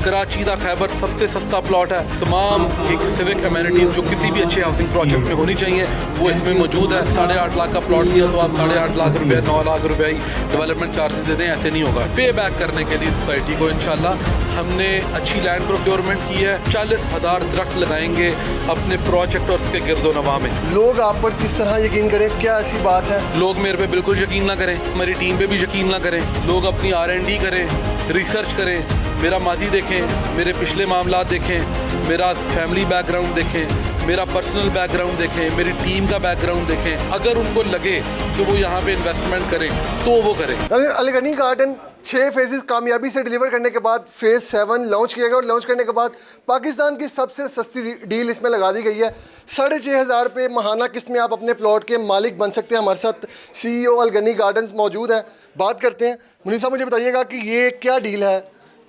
कराची का खैबर सबसे सस्ता प्लॉट है। तमाम एक सिविक अमेनिटीज़ जो किसी भी अच्छे हाउसिंग प्रोजेक्ट में होनी चाहिए वो इसमें मौजूद है। 8.5 लाख का प्लॉट दिया तो आप 8.5 लाख रुपये 9 लाख रुपये ही डेवलपमेंट चार्जेस दे दें, ऐसे नहीं होगा। पे बैक करने के लिए सोसाइटी को इंशाल्लाह हमने अच्छी लैंड प्रोक्योरमेंट की है। 40,000 दरख्त लगाएंगे अपने प्रोजेक्ट और उसके गिरदोनवा में। लोग आप पर किस तरह यकीन करें, क्या ऐसी बात है? लोग मेरे पे बिल्कुल यकीन ना करें, हमारी टीम पे भी यकीन ना करें। लोग अपनी R&D करें, रिसर्च करें, मेरा माजी देखें, मेरे पिछले मामला देखें, मेरा फैमिली बैकग्राउंड देखें, मेरा पर्सनल बैकग्राउंड देखें, मेरी टीम का बैकग्राउंड देखें। अगर उनको लगे कि वो यहाँ पे इन्वेस्टमेंट करें तो वो करें। अल गनी गार्डन 6 फेजेस कामयाबी से डिलीवर करने के बाद फेज़ 7 लॉन्च किया गया और लॉन्च करने के बाद पाकिस्तान की सबसे सस्ती डील इसमें लगा दी गई है। 6,500 रुपये माहाना किस्त में आप अपने प्लॉट के मालिक बन सकते हैं। हमारे साथ CEO अल गनी गार्डन्स मौजूद है, बात करते हैं। मुनीर साहब मुझे बताइएगा कि ये क्या डील है?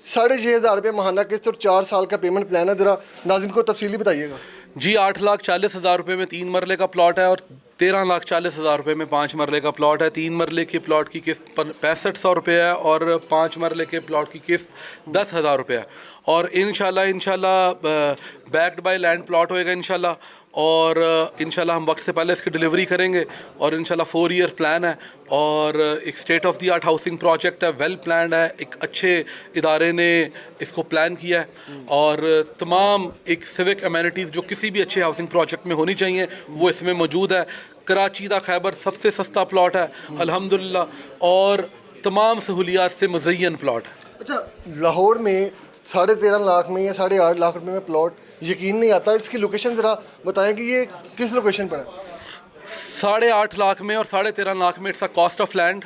6,500 रुपये माहाना किस्त और 4 साल का पेमेंट प्लान है, ज़रा नाज़रीन को तफसीली बताइएगा। जी 8,40,000 रुपये में 3 मरले का प्लॉट है और 13,40,000 रुपये में 5 मरले का प्लॉट है। 3 मरले के प्लॉट की किस्त 6500 रुपये है और 5 मरले के प्लॉट की किस्त 10,000 रुपये है। और इंशाल्लाह बैक्ड बाय लैंड प्लॉट होएगा इंशाल्लाह। और इंशाल्लाह हम वक्त से पहले इसकी डिलीवरी करेंगे और इंशाल्लाह 4 ईयर प्लान है और एक state of the art housing project है, वेल प्लान्ड है। एक अच्छे इदारे ने इसको प्लान किया है और तमाम एक सिविक अमेनिटीज़ जो किसी भी अच्छे हाउसिंग प्रोजेक्ट में होनी चाहिए वो इसमें मौजूद है। कराची का खैबर सबसे सस्ता प्लॉट है अल्हम्दुलिल्लाह और तमाम सहूलियात से मुज़य्यन प्लॉट है। अच्छा, लाहौर में 13.5 लाख में या 8.5 लाख रुपए में प्लॉट यकीन नहीं आता। इसकी लोकेशन ज़रा बताएं कि ये किस लोकेशन पर है? 8.5 लाख में और 13.5 लाख में it's a cost of land.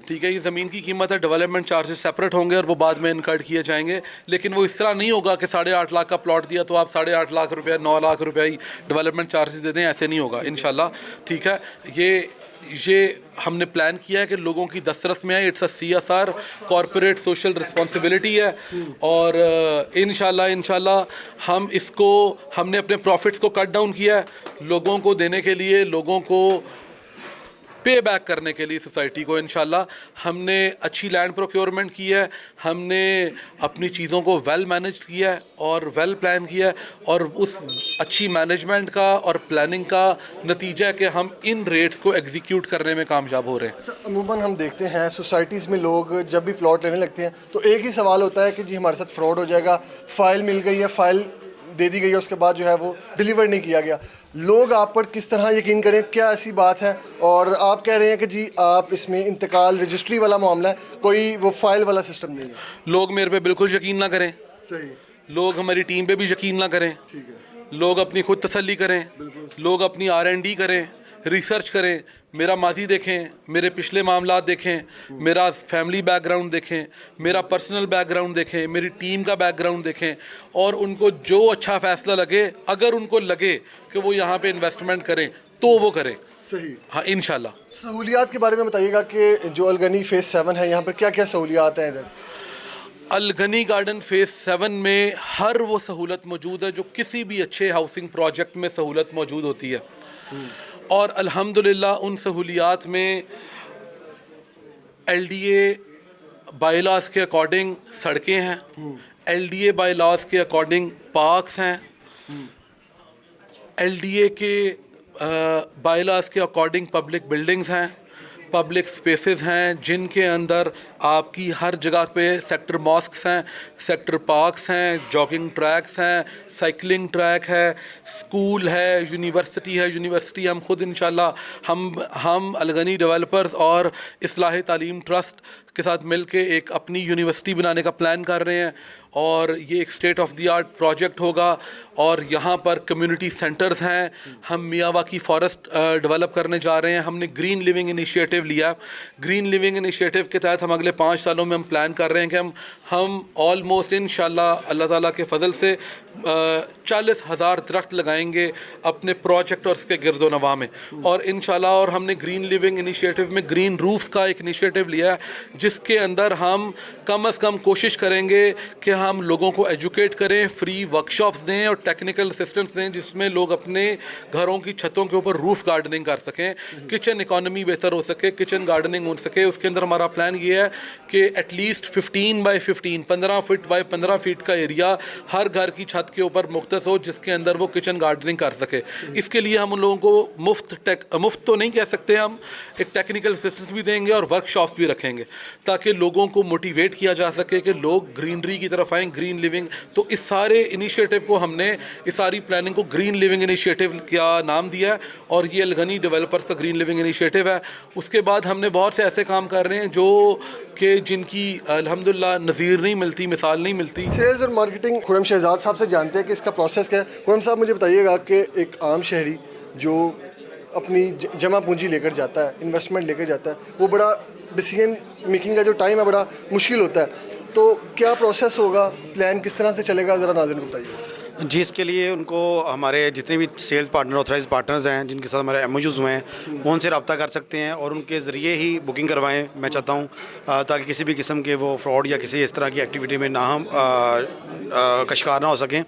ठीक है, ये ज़मीन की कीमत है, डेवलपमेंट चार्जेस सेपरेट होंगे और वो बाद में इनकर्ड किए जाएंगे। लेकिन वो इस तरह नहीं होगा कि 8.5 लाख का प्लॉट दिया तो आप 8.5 लाख रुपये 9 लाख रुपये ही डेवलपमेंट चार्जेस दे दें, ऐसे नहीं होगा इंशाल्लाह। ठीक है, ये हमने प्लान किया है कि लोगों की दस्तरस में आए। It's a CSR corporate social responsibility है और इंशाल्लाह हमने अपने प्रॉफिट्स को कट डाउन किया है लोगों को देने के लिए, लोगों को पे बैक करने के लिए सोसाइटी को। इंशाल्लाह हमने अच्छी लैंड प्रोक्योरमेंट की है, हमने अपनी चीज़ों को वेल मैनेज किया है और वेल प्लान किया है और उस अच्छी मैनेजमेंट का और प्लानिंग का नतीजा है कि हम इन रेट्स को एग्जीक्यूट करने में कामयाब हो रहे हैं। अच्छा, अमूमन हम देखते हैं सोसाइटीज़ में लोग जब भी प्लॉट लेने लगते हैं तो एक ही सवाल होता है कि जी हमारे साथ फ्रॉड हो जाएगा, फ़ाइल मिल गई है, फ़ाइल दे दी गई है, उसके बाद जो है वो डिलीवर नहीं किया गया। लोग आप पर किस तरह यकीन करें, क्या ऐसी बात है? और आप कह रहे हैं कि जी आप इसमें इंतकाल रजिस्ट्री वाला मामला है, कोई वो फाइल वाला सिस्टम नहीं है। लोग मेरे पे बिल्कुल यकीन ना करें, सही। लोग हमारी टीम पे भी यकीन ना करें, ठीक है। लोग अपनी खुद तसल्ली करें, लोग अपनी R&D करें, रिसर्च करें, मेरा माजी देखें, मेरे पिछले मामला देखें, मेरा फैमिली बैकग्राउंड देखें, मेरा पर्सनल बैकग्राउंड देखें, मेरी टीम का बैकग्राउंड देखें और उनको जो अच्छा फ़ैसला लगे, अगर उनको लगे कि वो यहाँ पे इन्वेस्टमेंट करें तो वो करें। सही। हाँ इंशाल्लाह। सहूलियात के बारे में बताइएगा कि जो अल गनी फेज़ 7 है यहाँ पर क्या क्या सहूलियात हैं इधर? अल गनी गार्डन फेज़ 7 में हर वो सहूलत मौजूद है जो किसी भी अच्छे हाउसिंग प्रोजेक्ट में सहूलत मौजूद होती है और अल्हम्दुलिल्लाह उन सहूलियात में LDA बायलॉज के अकॉर्डिंग सड़कें हैं, LDA बायलॉज के अकॉर्डिंग पार्क्स हैं, LDA के बायलॉज के अकॉर्डिंग पब्लिक बिल्डिंग्स हैं, पब्लिक स्पेसेस हैं जिनके अंदर आपकी हर जगह पे सेक्टर मॉस्क्स हैं, सेक्टर पार्क्स हैं, जॉगिंग ट्रैक्स हैं, साइकिलिंग ट्रैक है, स्कूल है, यूनिवर्सिटी हम खुद इंशाल्लाह हम अल गनी डेवलपर्स और इस्लाह तालीम ट्रस्ट के साथ मिलके एक अपनी यूनिवर्सिटी बनाने का प्लान कर रहे हैं और ये एक state of the art project होगा और यहाँ पर कम्युनिटी सेंटर्स हैं। हम मियावाकी फॉरेस्ट डेवलप करने जा रहे हैं। हमने ग्रीन लिविंग इनिशिएटिव लिया। ग्रीन लिविंग इनिशिएटिव के तहत हम अगले 5 सालों में हम प्लान कर रहे हैं कि हम ऑलमोस्ट इंशाल्लाह अल्लाह ताला के फजल से 40,000 दरख्त लगाएंगे अपने प्रोजेक्ट और उसके गिरदोनवा में और इंशाल्लाह। और हमने ग्रीन लिविंग इनिशिएटिव में ग्रीन रूफ का एक इनिशिएटिव लिया है जिसके अंदर हम कम से कम कोशिश करेंगे कि हम लोगों को एजुकेट करें, फ्री वर्कशॉप्स दें और टेक्निकल असिस्टेंस दें जिसमें लोग अपने घरों की छतों के ऊपर रूफ गार्डनिंग कर सकें, किचन इकोनॉमी बेहतर हो सके, किचन गार्डनिंग हो सके। उसके अंदर हमारा प्लान ये है कि at least 15 by 15 15 feet by 15 feet का एरिया हर घर की छत के ऊपर मुख्तस हो, जिसके अंदर वो किचन गार्डनिंग कर सके। इसके लिए हम उन लोगों को मुफ्त तो नहीं कह सकते, हम एक टेक्निकल असिस्टेंस भी देंगे और वर्कशॉप भी रखेंगे ताकि लोगों को मोटिवेट किया जा सके कि लोग ग्रीनरी की तरफ आएँ, ग्रीन लिविंग। तो इस सारे इनिशिएटिव को हमने, इस सारी प्लानिंग को ग्रीन लिविंग इनिशिएटिव क्या नाम दिया है और ये अलगनी डेवलपर्स का ग्रीन लिविंग इनिशिएटिव है। उसके बाद हमने बहुत से ऐसे काम कर रहे हैं जो कि जिनकी अल्हम्दुलिल्लाह नज़ीर नहीं मिलती, मिसाल नहीं मिलती। सेल्स और मार्केटिंग खुरम शहजाद साहब से जानते हैं कि इसका प्रोसेस क्या है। खुरम साहब मुझे बताइएगा कि एक आम शहरी जो अपनी जमा पूंजी लेकर जाता है, इन्वेस्टमेंट लेकर जाता है, वो बड़ा डिसीजन मेकिंग का जो टाइम है बड़ा मुश्किल होता है, तो क्या प्रोसेस होगा, प्लान किस तरह से चलेगा, ज़रा नाज़रीन को बताइए। जी, इसके लिए उनको हमारे जितने भी सेल्स पार्टनर, ऑथराइज पार्टनर्स हैं जिनके साथ हमारे MOUs हुए हैं, वो उनसे रब्ता कर सकते हैं और उनके ज़रिए ही बुकिंग करवाएं। मैं चाहता हूं ताकि किसी भी किस्म के वो फ्रॉड या किसी इस तरह की एक्टिविटी में ना हम का शिकार ना हो सकें।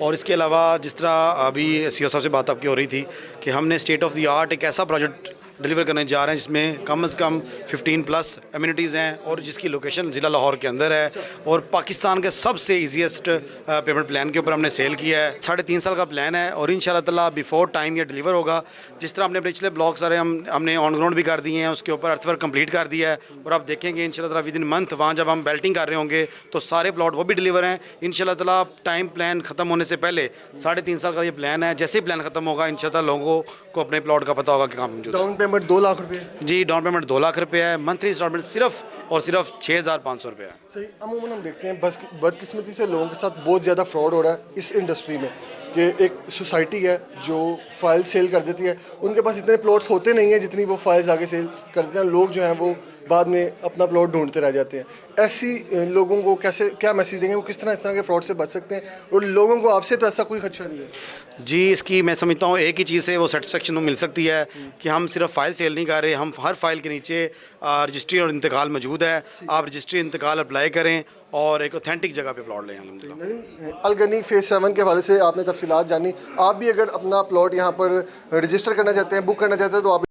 और इसके अलावा जिस तरह अभी CEO साहब से बात आपकी हो रही थी कि हमने स्टेट ऑफ द आर्ट एक ऐसा प्रोजेक्ट डिलीवर करने जा रहे हैं जिसमें कम से कम 15+ एमिनिटीज़ हैं और जिसकी लोकेशन ज़िला लाहौर के अंदर है और पाकिस्तान के सबसे ईजीएस्ट पेमेंट प्लान के ऊपर हमने सेल किया है। 3.5 साल का प्लान है और इंशाल्लाह ताला बिफोर टाइम ये डिलीवर होगा। जिस तरह हमने पिछले ब्लॉक सारे हमने ऑन ग्राउंड भी कर दिए हैं, उसके ऊपर अर्थवर्क कंप्लीट कर दिया है और आप देखेंगे इंशाल्लाह ताला विद इन मंथ वहाँ जब हम बेल्टिंग कर रहे होंगे तो सारे प्लॉट वो भी डिलीवर हैं इंशाल्लाह ताला। टाइम प्लान ख़त्म होने से पहले 3.5 साल का ये प्लान है। जैसे ही प्लान ख़त्म होगा इंशाल्लाह लोगों को अपने प्लॉट का पता होगा कि कहाँ मौजूद है। डाउन पेमेंट 2 लाख रुपये? जी, डाउन पेमेंट 2 लाख रुपये है। मंथली इंस्टॉलमेंट सिर्फ और सिर्फ 6,500 रुपये है। सही। अमूमन हम देखते हैं बस बदकिस्मती से लोगों के साथ बहुत ज़्यादा फ्रॉड हो रहा है इस इंडस्ट्री में कि एक सोसाइटी है जो फाइल सेल कर देती है, उनके पास इतने प्लॉट्स होते नहीं हैं जितनी वो फाइल्स आगे सेल कर देते हैं। लोग जो हैं वो बाद में अपना प्लॉट ढूंढते रह जाते हैं। ऐसी लोगों को कैसे, क्या मैसेज देंगे, वो किस तरह इस तरह के फ्रॉड से बच सकते हैं और लोगों को आपसे तो ऐसा कोई खदशा नहीं है? जी, इसकी मैं समझता हूँ एक ही चीज़ से वो सेटिस्फेक्शन मिल सकती है कि हम सिर्फ फ़ाइल सेल नहीं कर रहे, हम हर फाइल के नीचे रजिस्ट्री और इंतकाल मौजूद है। आप रजिस्ट्री इंतकाल अप्लाई करें और एक ऑथेंटिक जगह पे प्लॉट लें। अल्हम्दुलिल्लाह। अलगनी फेज़ 7 के हवाले से आपने तफसीलात जानी। आप भी अगर अपना प्लॉट यहाँ पर रजिस्टर करना चाहते हैं, बुक करना चाहते हैं, तो आप